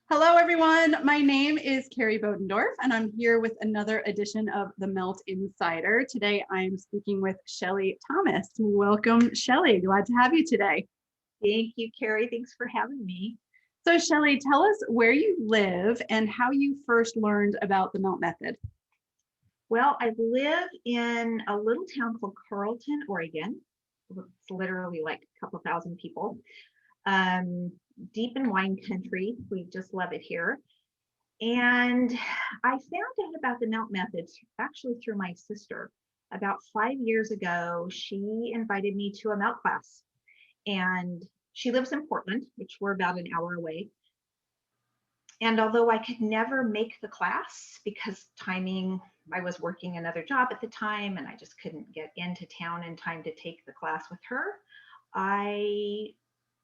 Hello, everyone. My name is Kerrie Bodendorf, and I'm here with another edition of the Melt Insider. Today, I'm speaking with Shelley Thomas. Welcome, Shelley. Glad to have you today. Thank you, Kerrie. Thanks for having me. So, Shelley, tell us where you live and how you first learned about the Melt method. Well, I live in a little town called Carlton, Oregon. It's literally like a couple thousand people. Deep in wine country. We just love it here. And I found out about the Melt method actually through my sister. About 5 years ago, she invited me to a Melt class. And she lives in Portland, which we're about an hour away. And although I could never make the class because timing, I was working another job at the time and I just couldn't get into town in time to take the class with her, I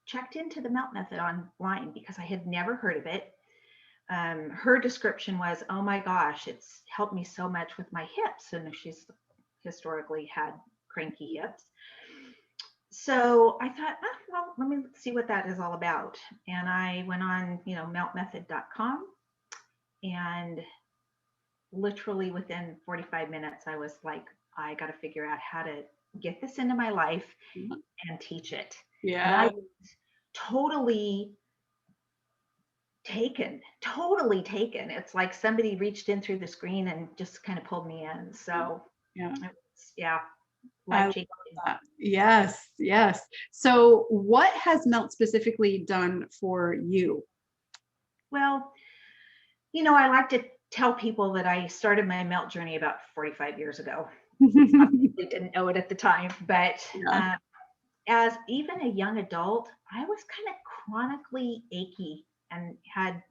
checked into the Melt method online because I had never heard of it. Her description was, oh my gosh, it's helped me so much with my hips. And she's historically had cranky hips. So I thought, well, let me see what that is all about. And I went on, meltmethod.com, and literally within 45 minutes, I was like, I got to figure out how to get this into my life and teach it. Yeah. And I was totally taken. It's like somebody reached in through the screen and just kind of pulled me in. So yeah. life-changing. Yes. So what has Melt specifically done for you? Well, I like to tell people that I started my Melt journey about 45 years ago. I didn't know it at the time, but as even a young adult, I was kind of chronically achy and had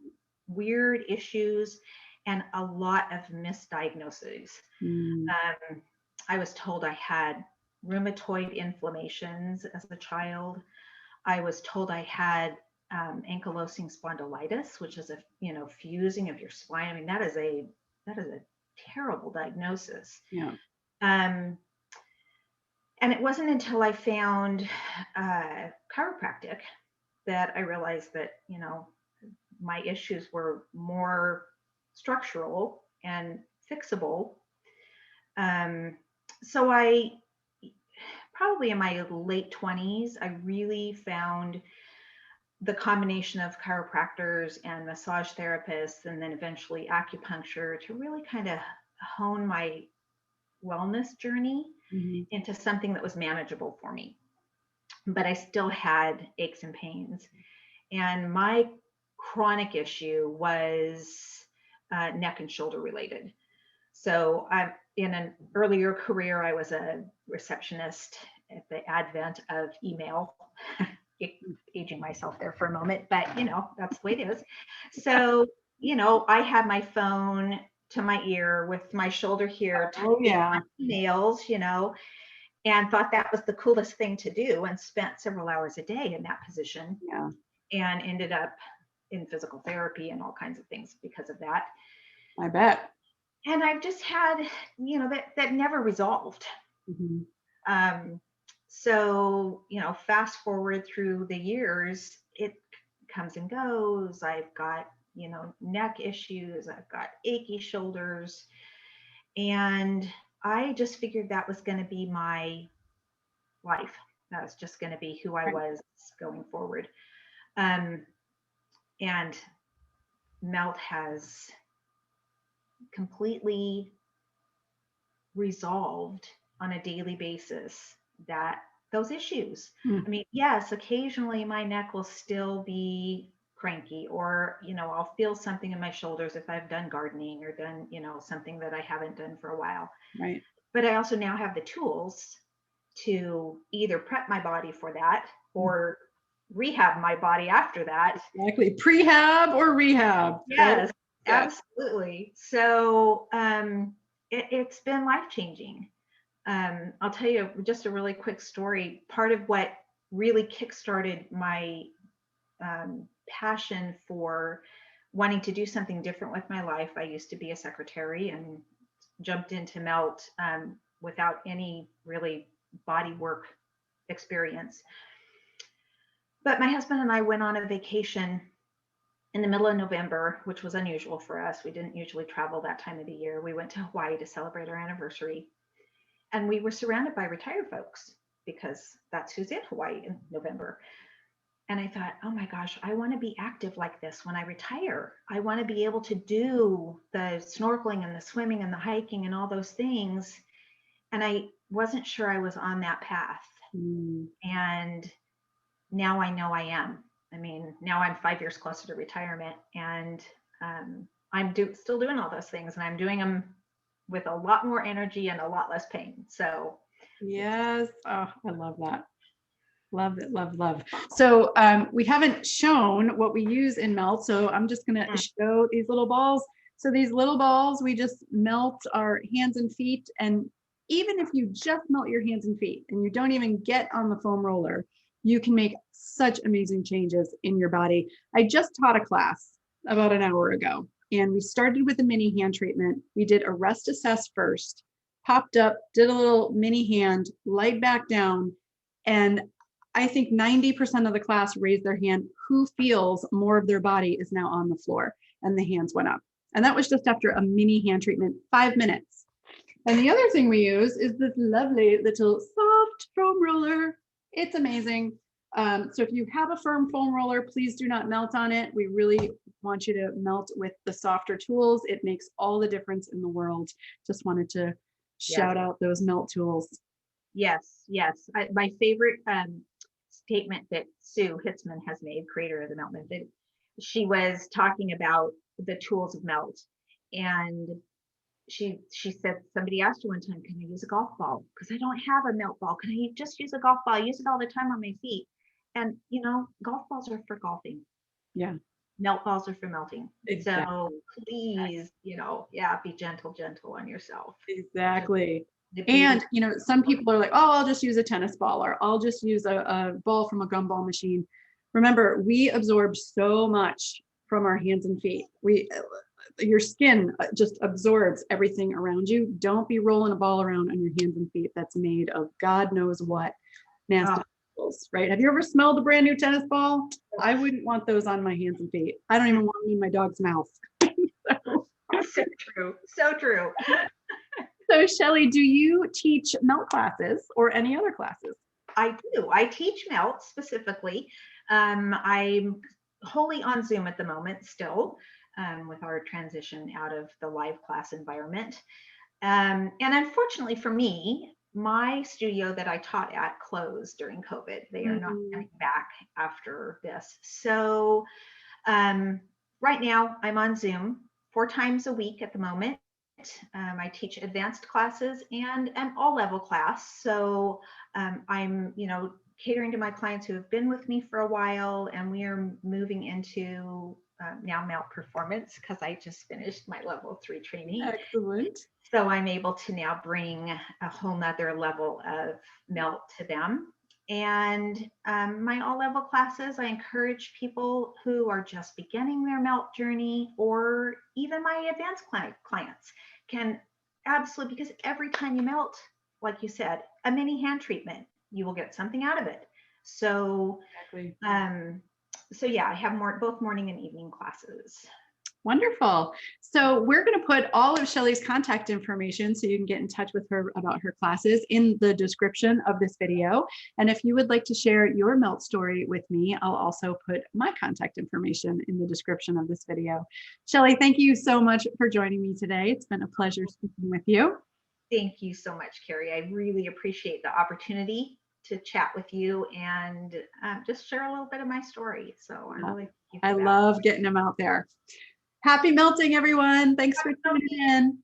weird issues and a lot of misdiagnoses. I was told I had rheumatoid inflammations as a child. I was told I had ankylosing spondylitis, which is a fusing of your spine. I mean, that is a terrible diagnosis. Yeah. And it wasn't until I found chiropractic that I realized that my issues were more structural and fixable. So I probably in my late 20s, I really found the combination of chiropractors and massage therapists, and then eventually acupuncture, to really kind of hone my wellness journey into something that was manageable for me. But I still had aches and pains. And my chronic issue was neck and shoulder related. So in an earlier career, I was a receptionist at the advent of email. Aging myself there for a moment, but that's the way it is. So I had my phone to my ear with my shoulder here, my nails, and thought that was the coolest thing to do, and spent several hours a day in that position. And ended up in physical therapy and all kinds of things because of that. I bet. And I've just had, that never resolved. So, fast forward through the years, it comes and goes. I've got, neck issues. I've got achy shoulders. And I just figured that was going to be my life. That was just going to be who I was going forward. And Melt has completely resolved on a daily basis those issues. I mean, yes, occasionally my neck will still be cranky, or I'll feel something in my shoulders if I've done gardening or done something that I haven't done for a while. Right. But I also now have the tools to either prep my body for that or rehab my body after that. Exactly. Prehab or rehab. Yes, absolutely. So it's been life-changing. I'll tell you just a really quick story. Part of what really kickstarted my passion for wanting to do something different with my life. I used to be a secretary and jumped into Melt without any really body work experience. But my husband and I went on a vacation in the middle of November, which was unusual for us. We didn't usually travel that time of the year. We went to Hawaii to celebrate our anniversary. And we were surrounded by retired folks because that's who's in Hawaii in November. And I thought, oh my gosh, I want to be active like this when I retire. I want to be able to do the snorkeling and the swimming and the hiking and all those things. And I wasn't sure I was on that path. Mm. And now I know I am. I mean, now I'm 5 years closer to retirement, and I'm still doing all those things, and I'm doing them with a lot more energy and a lot less pain. So Yes. Oh, I love that. Love it. Love, love. So we haven't shown what we use in melt. So I'm just going to show these little balls. So these little balls, we just melt our hands and feet. And even if you just melt your hands and feet and you don't even get on the foam roller, you can make such amazing changes in your body. I just taught a class about an hour ago, and we started with a mini hand treatment. We did a rest assess first, popped up, did a little mini hand, laid back down, and I think 90% of the class raised their hand who feels more of their body is now on the floor, and the hands went up. And that was just after a mini hand treatment, 5 minutes. And the other thing we use is this lovely little soft foam roller. It's amazing. So if you have a firm foam roller, please do not melt on it. We really want you to melt with the softer tools. It makes all the difference in the world. Just wanted to shout out those melt tools. Yes, yes. My favorite statement that Sue Hitzman has made, creator of the Melt Method, she was talking about the tools of melt, and she said, somebody asked her one time, can I use a golf ball? Because I don't have a melt ball. Can I just use a golf ball? I use it all the time on my feet. And golf balls are for golfing. Yeah. Melt balls are for melting. Exactly. So please, be gentle on yourself. Exactly. And some people are like, oh, I'll just use a tennis ball, or I'll just use a ball from a gumball machine. Remember, we absorb so much from our hands and feet. Your skin just absorbs everything around you. Don't be rolling a ball around on your hands and feet that's made of God knows what nasty chemicals, right? Have you ever smelled a brand new tennis ball? I wouldn't want those on my hands and feet. I don't even want them in my dog's mouth. So true. So true. So Shelley, do you teach melt classes or any other classes? I do. I teach melt specifically. I'm wholly on Zoom at the moment still, with our transition out of the live class environment. And unfortunately for me, my studio that I taught at closed during COVID. They are not coming back after this. So right now I'm on Zoom 4 times a week at the moment. I teach advanced classes and an all-level class. So I'm, catering to my clients who have been with me for a while, and we are moving into now melt performance because I just finished my level 3 training. Excellent. So I'm able to now bring a whole nother level of melt to them. And my all-level classes, I encourage people who are just beginning their melt journey, or even my advanced clients can absolutely, because every time you melt, like you said, a mini hand treatment, you will get something out of it. So, exactly. So yeah, I have both morning and evening classes. Wonderful. So we're going to put all of Shelley's contact information so you can get in touch with her about her classes in the description of this video. And if you would like to share your melt story with me, I'll also put my contact information in the description of this video. Shelley, thank you so much for joining me today. It's been a pleasure speaking with you. Thank you so much, Kerrie. I really appreciate the opportunity to chat with you and just share a little bit of my story. So I love getting them out there. Happy melting, everyone. Thanks for tuning in.